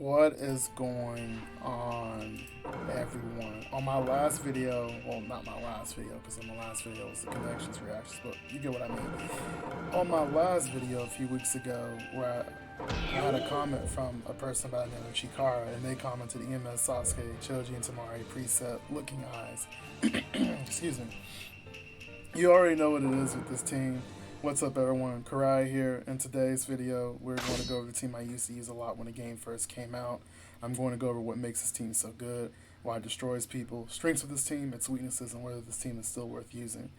What is going on, everyone? On my last video, well, not my last video, because on my last video was the connections reactions, but you get what I mean. On my last video a few weeks ago, where I had a comment from a person by the name of CaRai, and they commented EMS Sasuke, Choji, and Tamari preset looking eyes. Excuse me. You already know what it is with this team. What's up, everyone? CaRai here. In today's video, we're going to go over the team I used to use a lot when the game first came out. I'm going to go over what makes this team so good, why it destroys people, strengths of this team, its weaknesses, and whether this team is still worth using.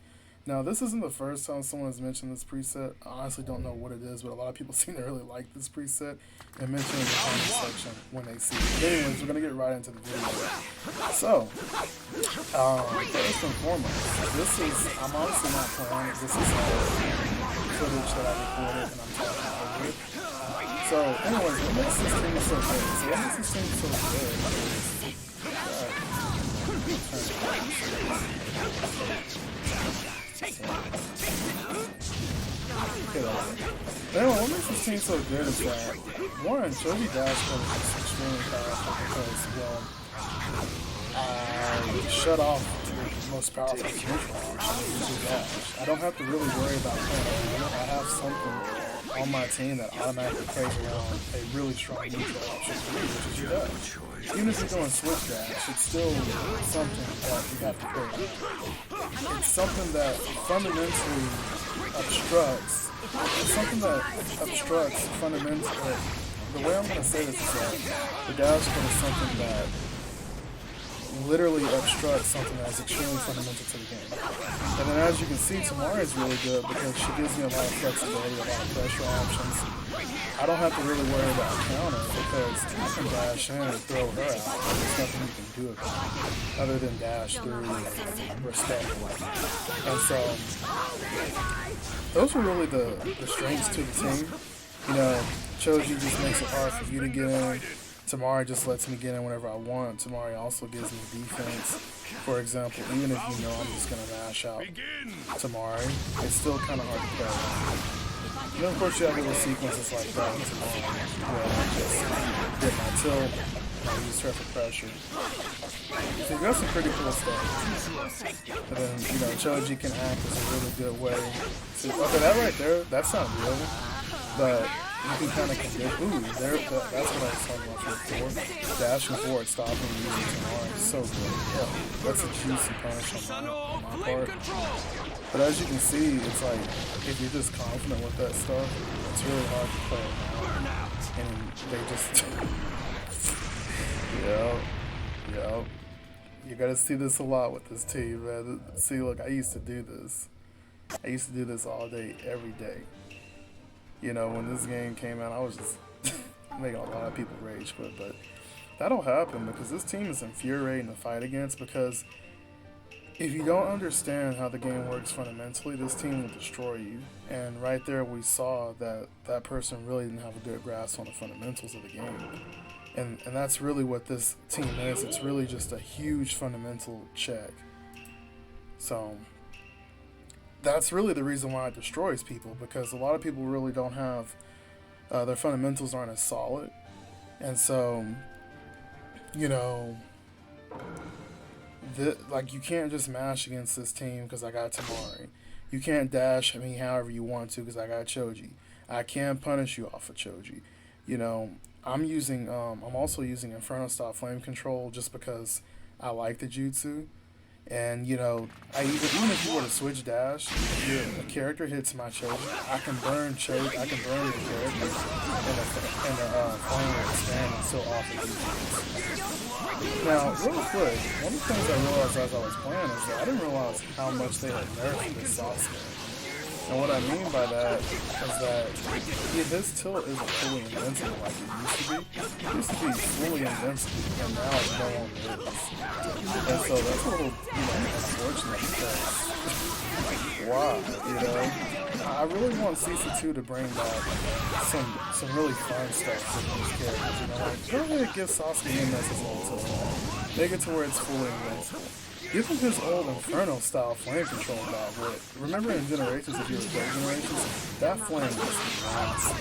Now, this isn't the first time someone has mentioned this preset. I honestly don't know what it is, but a lot of people seem to really like this preset and mention it in the comment section when they see it. But anyways, we're going to get right into the video. So, first and foremost, I'm honestly not playing it. This is footage that I recorded and I'm talking over it. So, anyways, what makes this team so good? So, what makes this team so good Anyway, what makes this team so good is that, one, Choji Dash code is extremely powerful because, well, I shut off the most powerful neutral option, which is Dash. I don't have to really worry about playing it. I have something on my team that automatically plays around a really strong neutral option, which is your Dash. Even if you're doing switch dash, it's still something that you have to play. It's something that fundamentally obstructs. It's something that obstructs fundamentally. The way I'm going to say this is that the dash code is something that literally obstructs something that is extremely fundamental to the game. And then as you can see, Tamari is really good because she gives me a lot of flexibility, a lot of pressure options. I don't have to really worry about counter because I can dash in and throw her out. There's nothing you can do about it other than dash through respect. And so, those are really the strengths to the team. You know, Choji just makes it hard for you to get in. Tamari just lets me get in whenever I want. Tamari also gives me defense. For example, even if you know I'm just going to mash out Tamari, it's still kind of hard to play around. And then of course you have little sequences like that with Tamari, where I just get my tilt, and I use her for pressure. So you got some pretty cool stuff. And then, you know, Choji can act as a really good way to, okay, that right there, that's not real, but you can kind of convince, that's what I was talking about before. Dashing forward, stopping, using Tamari, so good. Yeah, that's a juicy punish on my part. But as you can see, it's like, if you're just confident with that stuff, it's really hard to play around. And they just, yeah. You gotta see this a lot with this team, man. See, look, I used to do this. I used to do this all day, every day. You know, when this game came out, I was just making a lot of people rage quit, but that'll happen because this team is infuriating to fight against because if you don't understand how the game works fundamentally, this team will destroy you. And right there we saw that that person really didn't have a good grasp on the fundamentals of the game. And that's really what this team is. It's really just a huge fundamental check. So that's really the reason why it destroys people, because a lot of people really don't have, their fundamentals aren't as solid. And so, you know, like you can't just mash against this team because I got Tamari. You can't dash me however you want to because I got Choji. I can punish you off of Choji. You know, I'm also using Inferno style flame control just because I like the jutsu. And, you know, even if you were to switch dash, if a character hits my Choji, I can burn the character, and the flame will expand and still offer defense. Now, real quick, one of the things I realized as I was playing is that I didn't realize how much they had nerfed this Sasuke. And what I mean by that is that his tilt isn't fully invincible like it used to be. It used to be fully invincible, and now it no longer is. And so that's a little, unfortunate because, wow, I really want Season 2 to bring back some really fun stuff with these characters, like, go ahead and give Sasuke EMS his old tilt. Make it to where it's fully invincible. Give him his old Inferno style flame control back. Remember in Generations, if you were playing Generations, that flame was massive.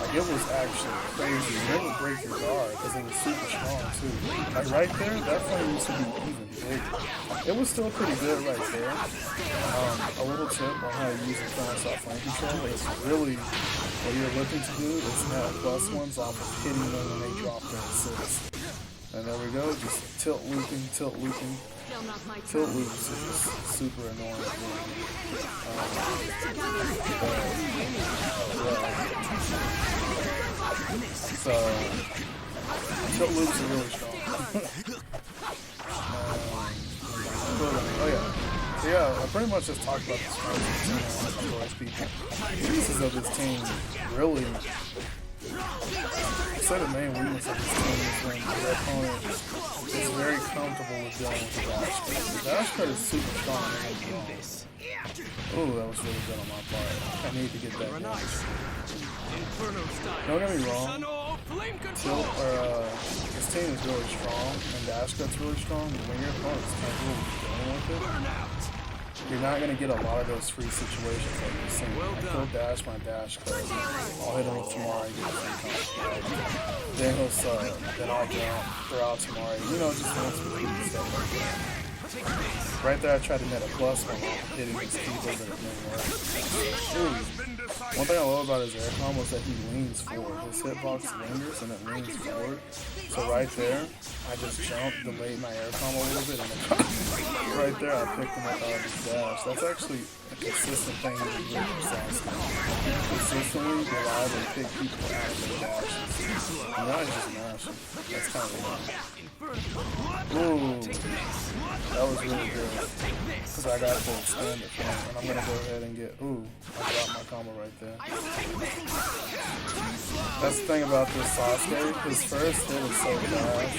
Like, it was actually crazy. It would break your guard because it was super strong too. Like right there, that flame used to be even bigger. It was still pretty good right there. A little tip on how to use the soft flame control is really what you're looking to do is have plus ones off of hitting them when they drop their assist. And there we go, just tilt looping, tilt looping. Tilt loops is just super annoying. So, tilt loops are really strong. Oh yeah. So yeah, I pretty much just talked about the strengths of the team. Pieces of this team really. So the main weakness of this team is when the opponent is very comfortable with dealing with the dash cut. The dash cut is super strong. Ooh, that was really good on my part. I need to get that done. Don't get me wrong. This team is really strong, and dash cut's really strong, but when your opponent's comfortable with dealing with it, you're not going to get a lot of those free situations like you're seeing. I kill dash my dash cut. I'll hit him with Tamari, get a free comp. Then he'll sub. Then I'll jump, throw out Tamari. You know, just wants to beat stuff like that. Right there, I tried to net a plus one hitting his keyboard, but it didn't work. Ooh. One thing I love about his air combo is that he leans forward. His hitbox lingers and it leans forward. So right there, I just jumped, delayed my air combo a little bit, and then right there, I picked him up out of his dash. That's actually a consistent thing you can do for Sasuke. Consistently, reliably pick people out of their dashes. And now he's just mashing. That's kind of annoying. Ooh, that was really good. Because I got to extend it from him. And I'm going to go ahead and get, ooh, I dropped my combo right there. That's the thing about this Sasuke. His first hit is so fast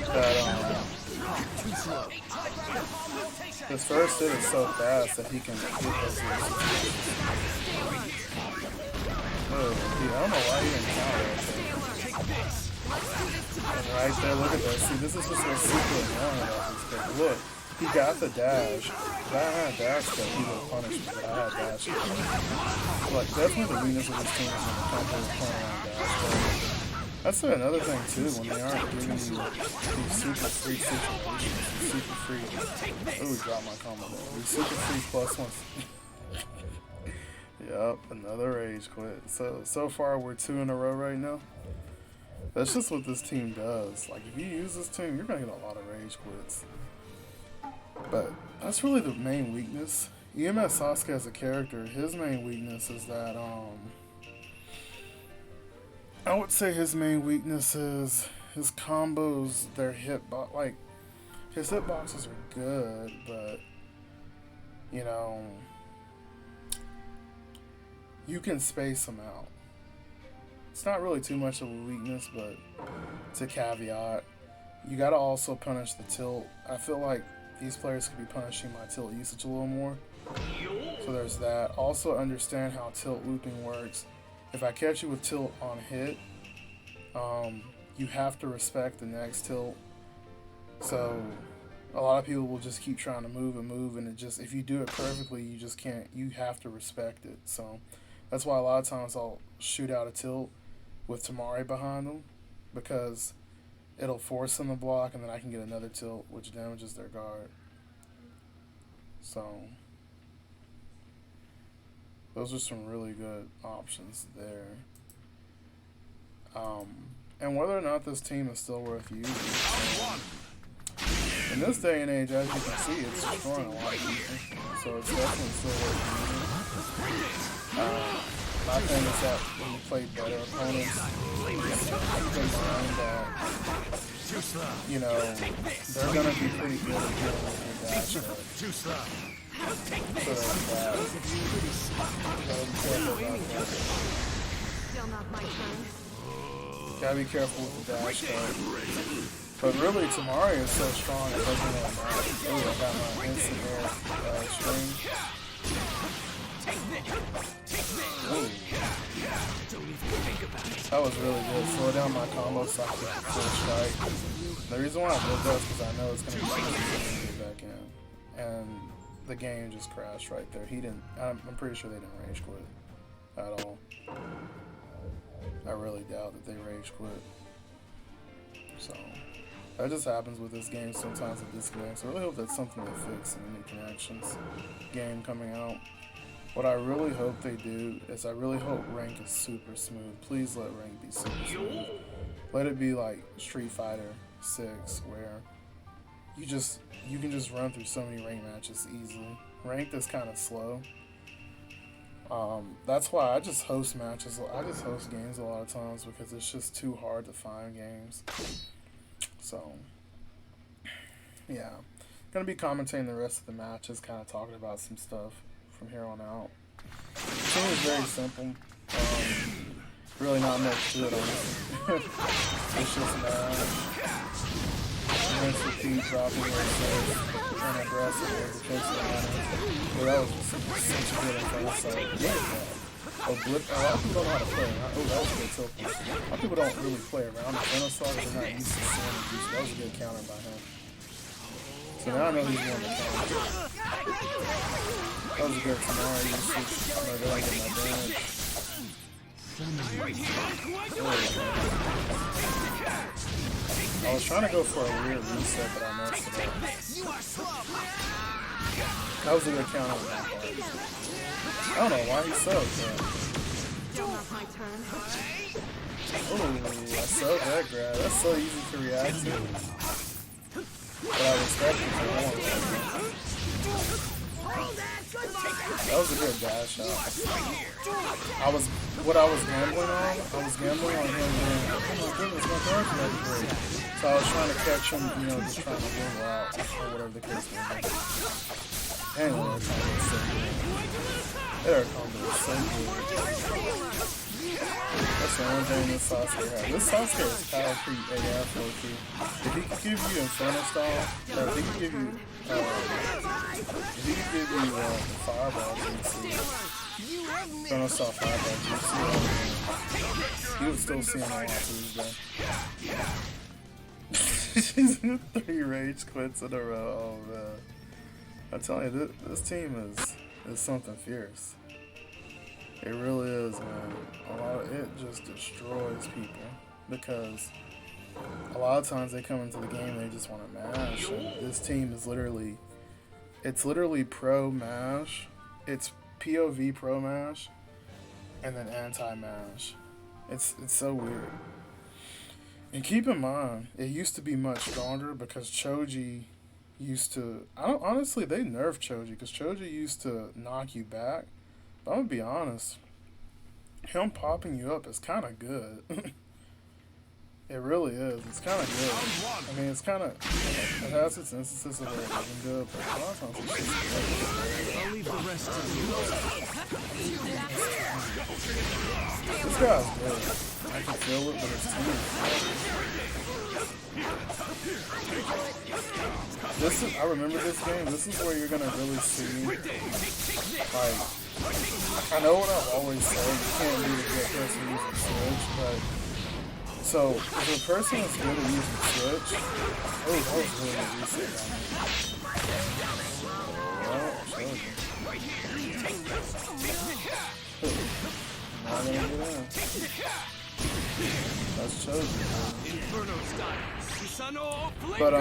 that, his first hit is so fast that he can get those situations. Oh, dude, I don't know why he didn't counter it. And right there, look at that. See, this is just what's super annoying about this pick. Look, he got the dash. If I had dash cut, he would have punished me, but I had dash cut. Like, definitely the weakness of this team is when the combo is playing on dash cut. That's another thing, too, when they aren't giving you these super free situations. Super free. Oh, we dropped my combo there. These super free plus ones. Yup, another rage quit. So far, we're 2 in a row right now. That's just what this team does. Like, if you use this team, you're going to get a lot of rage quits. But that's really the main weakness. EMS Sasuke as a character, his main weakness is that, I would say his main weakness is his combos, their hitbox. Like, his hitboxes are good, but, you know, you can space them out. It's not really too much of a weakness, but it's a caveat. You gotta also punish the tilt. I feel like these players could be punishing my tilt usage a little more. So there's that. Also understand how tilt looping works. If I catch you with tilt on hit, you have to respect the next tilt. So a lot of people will just keep trying to move, and it just, if you do it perfectly, you just can't, you have to respect it. So that's why a lot of times I'll shoot out a tilt with Tamari behind them, because it'll force them to block, and then I can get another tilt, which damages their guard. So those are some really good options there. And whether or not this team is still worth using, in this day and age, as you can see, it's destroying a lot of people. So it's definitely still worth using. My thing is that when you play better opponents, keep in mind that, you know, they're going to be pretty good at dealing with your dash cut. So that's that. Gotta be careful with the dash cut. But really, Tamari is so strong, it doesn't really matter. Ooh, I got my instant air string. Ooh. That was really good. Slow down my combo so I can get the full strike. The reason why I did that is because I know it's going to be easy to get back in. And the game just crashed right there. He didn't, I'm pretty sure they didn't rage quit at all. I really doubt that they rage quit. So that just happens with this game. Sometimes it disconnects. I really hope that's something they fix in the new Connections game coming out. What I really hope they do is I really hope rank is super smooth. Please let rank be super smooth. Let it be like Street Fighter 6 where you can just run through so many rank matches easily. Ranked is kind of slow. That's why I just host matches. I just host games a lot of times because it's just too hard to find games. So, yeah. Gonna be commentating the rest of the matches, kind of talking about some stuff from here on out. The team is very simple. Really not much to it, honestly. It's just rinse, repeat, dropping your safe, and aggressive with the chase of the line. Well, that was just such a good info. So, a lot of people don't know how to play around. Oh, that was a good tilt. A lot of people don't really play around the Infinite because they're not used to seeing it. So that was a good counter by him. So now I know he's going to counter. That was a good CaRai usage. I'm going to go and get my damage. I was trying to go for a weird reset, but I messed it up. That was a good counter on that part. I don't know why he sucked, but... Ooh, I sold that grab. That's so easy to react to. But I respect it for more. That was a good dash shot. What I was gambling on him being, oh my goodness, my guard's not great. So I was trying to catch him, you know, just trying to wiggle out, or whatever the case may be. Anyway, that combo was so good. That combo was so good. That's the only thing this Sasuke has. This Sasuke is power creep AF low-key. If he could give you Inferno style, or if he could give you, fireballs, you'd see Inferno style fireballs, you'd see you would still see him all through his day. She's 3 rage quits in a row. Oh man. I'm telling you, this team is something fierce. It really is, man. It just destroys people because a lot of times they come into the game and they just want to mash. And this team is literally pro mash. It's POV pro mash, and then anti mash. It's so weird. And keep in mind, it used to be much stronger because Choji used to... honestly, they nerfed Choji because Choji used to knock you back. But I'm going to be honest, him popping you up is kind of good. It really is. It's kind of good. I mean, it's kind of... It has its instances of it being good, but a lot of times it's just good. I'll leave the rest to you. This guy's good. I can feel it, but it's too. I remember this game. This is where you're gonna really see, like, I know what I've always said. You can't be a good person using Switch, but so if a person is good at using Switch, oh, that was really a reset on me. Well, not gonna get in. That's chosen. But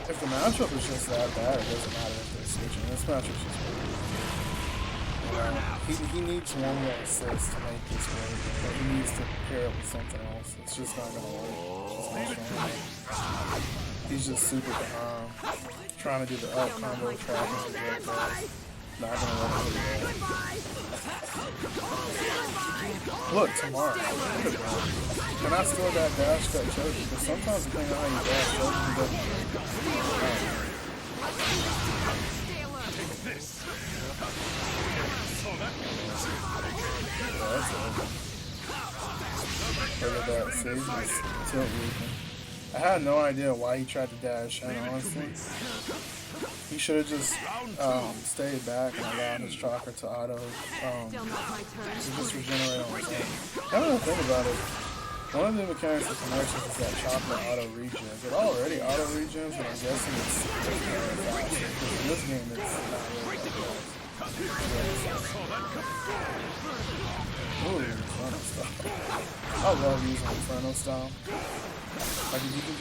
if the matchup is just that bad, it doesn't matter if they're switching. This matchup's just really good. He needs one more assist to make this work, but he needs to pair it with something else. It's just not gonna work. He's just super behind, trying to do the up combo tracking with red guys. Not gonna let him do that. Look, tomorrow. Look at that. Can I steal that dash cut Choji? Because sometimes depending on how you dash Choji, he doesn't. That's it. Look at that. See, he's tilt looping. I had no idea why he tried to dash in, honestly. He should have just stayed back and allowed his chakra to auto to just regenerate on his own. Kind of think about it. One of the mechanics of Connections is that chakra auto regens. It already auto regens, and I'm guessing it's faster. Because in this game, it's not really like that. Ooh, Inferno style. I love using Inferno style. Like if you can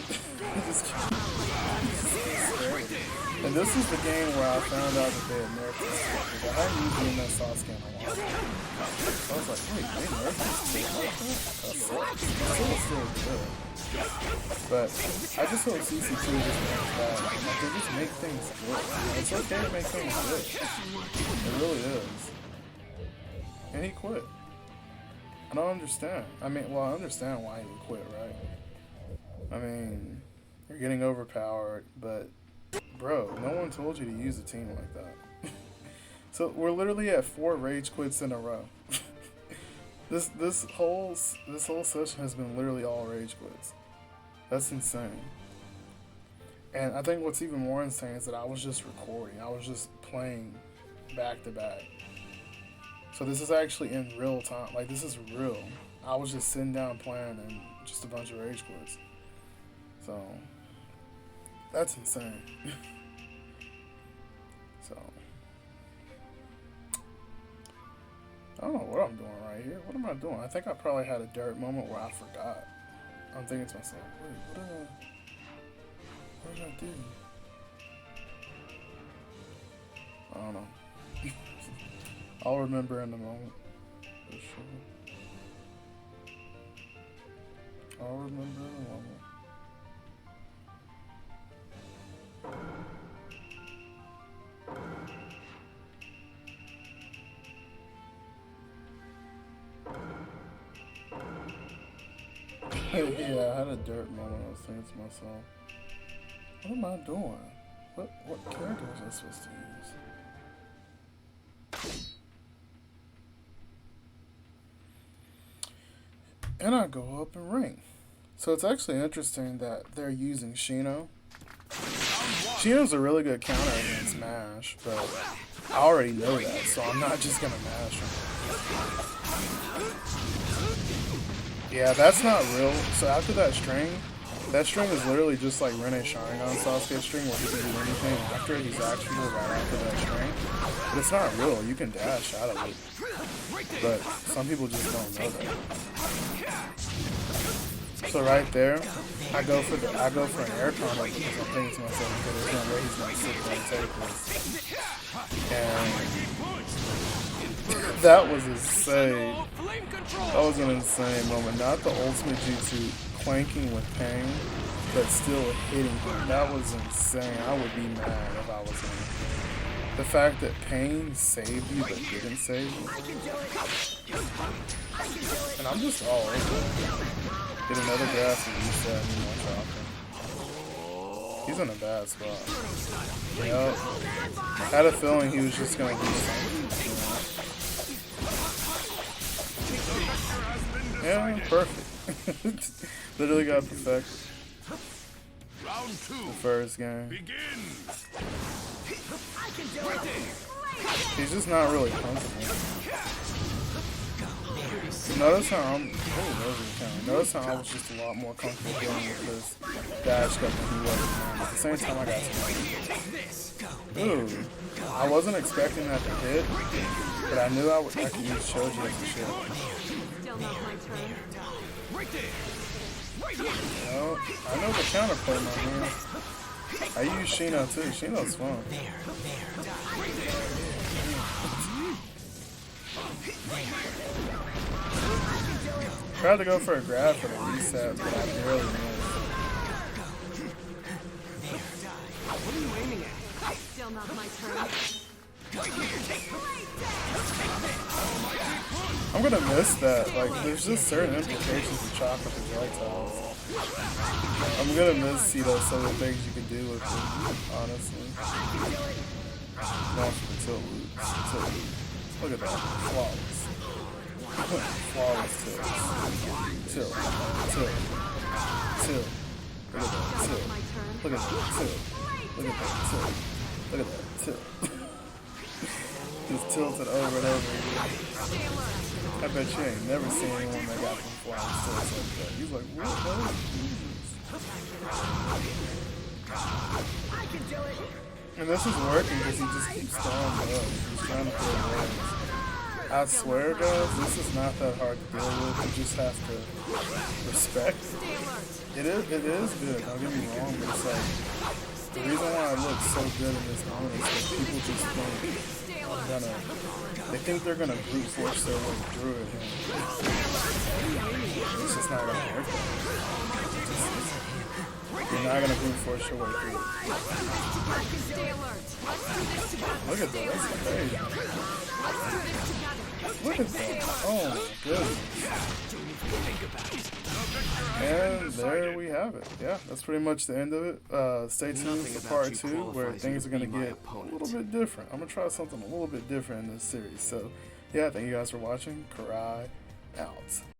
just and this is the game where I found out that they had nerfed this kid. I hadn't used EMS Sasuke in a while. I was like, wait, they nerfed this kid like that? That sucks. It's still good. But I just hope CC2 just makes that. Like, they just make things good. It's okay to make things good. It really is. And he quit. I don't understand. I mean, well, I understand why he would quit, right? I mean, you're getting overpowered, but bro, no one told you to use a team like that. So we're literally at 4 rage quits in a row. This whole session has been literally all rage quits. That's insane. And I think what's even more insane is that I was just recording. I was just playing back to back. So this is actually in real time. Like, this is real. I was just sitting down playing and just a bunch of rage quits. So that's insane. So I don't know what I'm doing right here. What am I doing? I think I probably had a dirt moment where I forgot. I'm thinking to myself, wait, what did I do? I don't know. I'll remember in a moment. For sure. I'll remember in a moment. Yeah, I had a dirt moment. I was thinking to myself, what am I doing? What character was I supposed to use? And I go up in rank. So it's actually interesting that they're using Shino. Shino's a really good counter against Mash, but I already know that, so I'm not just gonna mash him. Yeah, that's not real. So after that string is literally just like Rene Sharingan Sasuke string where he can do anything after it. He's actionable right after that string. But it's not real. You can dash out of it. But some people just don't know that. So right there, I go for an air combo because I'm thinking to myself, okay, there's no way he's gonna sit there and take this. And that was insane. That was an insane moment. Not the ultimate jutsu clanking with pain, but still hitting him. That was insane. I would be mad if I was him. The fact that pain saved you but didn't save you. And I'm just all over it. Get another grass and reset and more chopping. He's in a bad spot. Yep. I had a feeling he was just going to do something. Yeah, perfect. Literally got perfect. The first game. He's just not really comfortable. Notice how Notice how I was just a lot more comfortable dealing with this dash cut than he was. At the same time, I got some. Ooh, I wasn't expecting that to hit, but I knew I could use Shoji as a shield. Well, I know the counterplay, my man. I use Shino too. Shino's fun. Tried to go for a grab for the reset, but I barely missed. What are you aiming at? Still not my turn. I'm gonna miss that. Like, there's just certain implications of chakra projectiles. I'm gonna miss see those some of the things you can do with it, honestly. Going for the tilt loops. Look at that. Flawless. Flawless tilt. Tilt. Tilt. Tilt. Look at that. Tilt. Look at that. Tilt. Look at that. Tilt. Look at that. Tilt. Just tilted over and over again. I bet you ain't never seen anyone that got them flying tilts like that. He's like, what the hell is this? And this is working because he just keeps throwing blows. He's trying to throw blows. I swear, guys, this is not that hard to deal with. You just have to respect it. It is good, don't get me wrong, but it's like, the reason why it looks so good in this moment is because people just think they're gonna brute force their way through it, and it's just not gonna work. You're not gonna brute force your way through it. Look at that, that's crazy. Look at that. Oh my goodness. And there we have it. Yeah, that's pretty much the end of it. Stay tuned for part 2 where things are going to get a little bit different. I'm going to try something a little bit different in this series. So, yeah, thank you guys for watching. CaRai out.